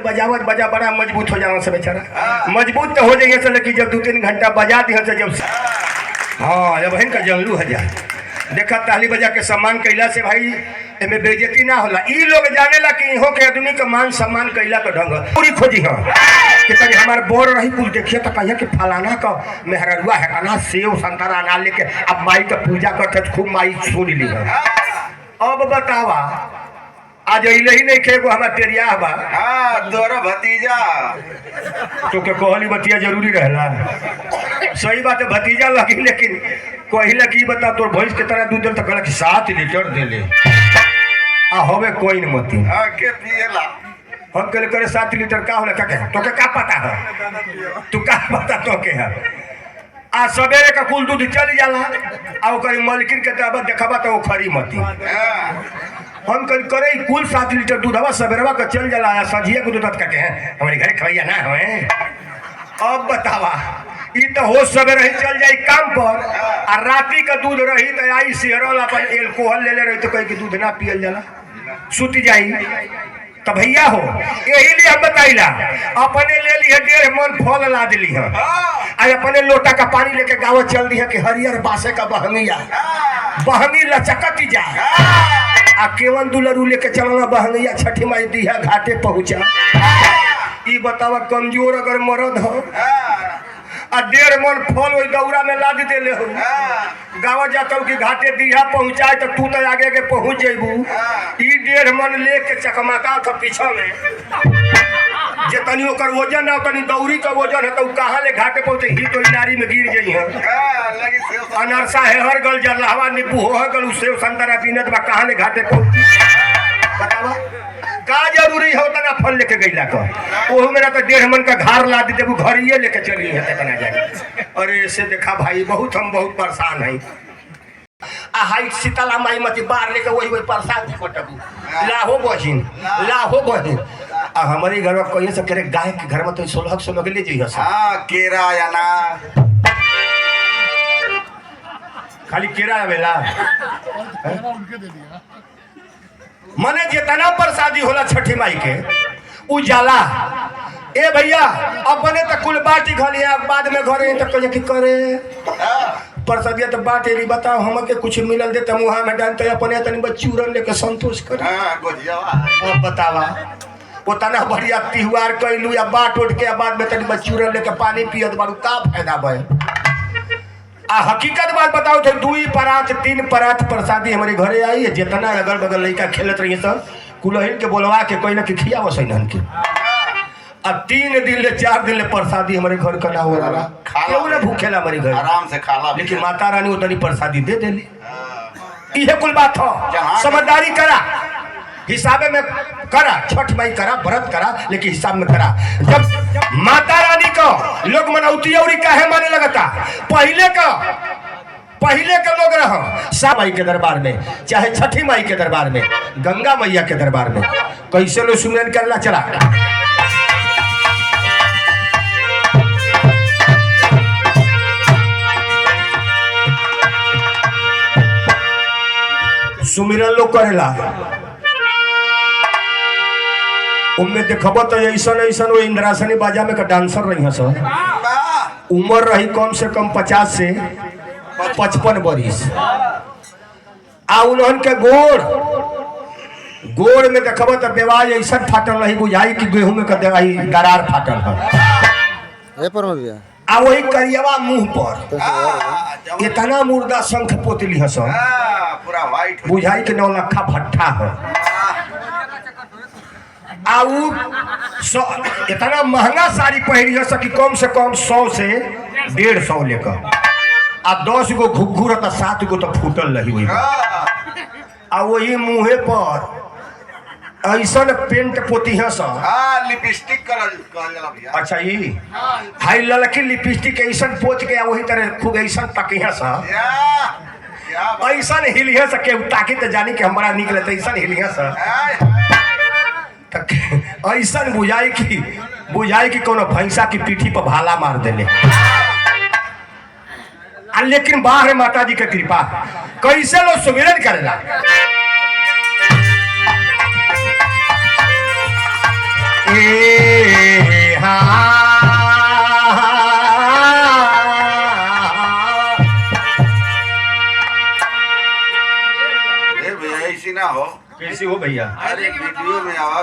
बजावत बजा बड़ा मजबूत हो जाओ से बेचारा मजबूत तो हो जाइए से लेकिन जब 2-3 घंटा बजा दिया से जब हाँ जब का जंगलू हजार देखा ताली बजा के सम्मान कैला से भाई एमे बेइज्जती ना होला। ई लोग जाने ला कि इहो के आदमी का मान सम्मान कैला का ढंग पूरी खोजी हां कि तनी हमार बोर रही कुल देखिए तो कहिया कि फलाना का मेहररुआ हराना सेव संतरा ना लेके अब माई का पूजा करते खूब माई सुन ली। अब बतावा आज अइले ही नहीं खेगो हमार तेरिया बा हां तोरा भतीजा तो के कहली बतिया जरूरी रहला सही बात है भतीजा लगी लेकिन कहला की बता तोर भैंस के तरह दूध तक 7 लीटर दे ले आ होवे कोई न मती हां के पिएला हम करे करे 7 लीटर का होला का तो के का पता है तू का पता तो के है आ सवेरे का कुल दूध चल जाला आ ओकर मालकिन के तब देखबा तो खरी मती हम कल करे कुल 7 लीटर दूध हवा सवेरवा का चल जाला आ सजिया को दूध का के हमारे घर खवैया ना होए। अब बतावा ई तो हो सवेरे ही चल जाई काम पर आ राती का दूध रही तो आई सिहरल अपन एल्कोहल ले ले रही तो कहीं के दूध ना पियल जाला सुती जाई तो भैया हो यही लिए हम बताइला अपने ले ली है 1.5 मन फल ला दिली है आ अपने लोटा का पानी लेके गाँव चल दी है कि हरियर बासे का बहंगी लचकती जा आ केवन दुलरू लेके चलना बहंगिया छठी माई दी है घाटे पहुंचा। ई बतावा कमजोर अगर मरद हो आ 1.5 मन फल वही दौरा में लाद दे ले हो गाँव जाता कि घाटे दिया पहुंचाए तो तू तो आगे के पहुंच जेबू ई 1.5 मन लेके चकमाका था पीछा में जे तनी ओकर वजन ना तनी दौरी का वजन है तो कहां ले घाटे पहुंचे ही तो नारी में गिर जाई है अनरसा है हर गल जलहवा नींबू हो गल सेव संतरा पीनत बा कहां ले घाटे पहुंची बतावा का जरूरी है उतना फल लेके गईला का ओहू मेरा तो 1.5 मन का घर ला देबू घरिए लेके चली है कितना जाए। अरे ऐसे देखा भाई बहुत हम बहुत परेशान है आ हाई सीताला माई मती बाहर लेके वही परेशान कटबू लाहो बहिन आ हमारे घर में कहिए से करे गाय के घर में तो 16 के ले जइयो हां केरा या ना खाली केरा आवेला मने जितना प्रसादी होला छठी माई के उजाला ए भैया अपने तो कुल बाटी घलिया बाद में घरे तो कहे कि करे प्रसादिया तो बाटे री बताओ हम के कुछ मिलल दे त मुहा में डालते अपने तनी बच्चूरन लेके संतोष कर। हां गोजियावा अब बतावा उतना बढ़िया तिहार कैलू या बाट उठ के बाद में तनी बच्चूरन लेके पानी पियत बारू का फायदा भय आ हकीकत बात बताओ तो 2 परात 3 परात प्रसादी हमारे घरे आई है जितना अगल बगल लड़का खेलत रही सब कुलहिन के बोलवा के कोई ना के खिया वसैनन के अब 3 दिन ले 4 दिन ले प्रसादी हमारे घर का ना हो रहा क्यों ना भूखेला हमारे घर आराम से खाला लेकिन माता रानी उतनी प्रसादी दे देली इहे कुल बात हो समझदारी करा हिसाबे में करा छठ माई करा व्रत करा लेकिन हिसाब में करा। जब माता रानी को लोग मनौती और काहे माने लगता पहले का लोग रहो सा माई के दरबार में चाहे छठी माई के दरबार में गंगा मैया के दरबार में कैसे लोग सुमिरन करना चला सुमिरन लोग करेला उनमें देखब तो ऐसा वो इंद्रासनी बाजा में का डांसर रही है सर उम्र रही कम से कम 50 से 55 बरिस आ उन्हन के गोड़ में देखब तो बेवाज ऐसा फाटल रही बुझाई कि गेहूं में का दरार फाटल है आ वही करियवा मुंह पर इतना मुर्दा शंख पोतली है सर पूरा वाइट बुझाई के 9 लखा भट्ठा है इतना महंगा साड़ी पहनी है कि कम से कम 100 से 150 लेकर आ 10 गो घुघुर 7 गो तो फूटल रही हुई आ वही मुँहे पर ऐसा पेंट पोती है सब लिपस्टिक कलर अच्छा ये हाई ललकी लिपस्टिक ऐसा पोत के वही तरह खूब ऐसा तकी है सब ऐसा हिलिया सके ताकि तो जानी कि हमारा निकले तो ऐसा हिलिया सब ऐसा बुझाई कि कोनो भैंसा की पीठी पर भाला मार देले लेकिन बाहर माता जी के कृपा कैसे लोग सुमिरन करेला ए भैया ऐसी ना हो कैसी हो भैया अरे वीडियो में आवाज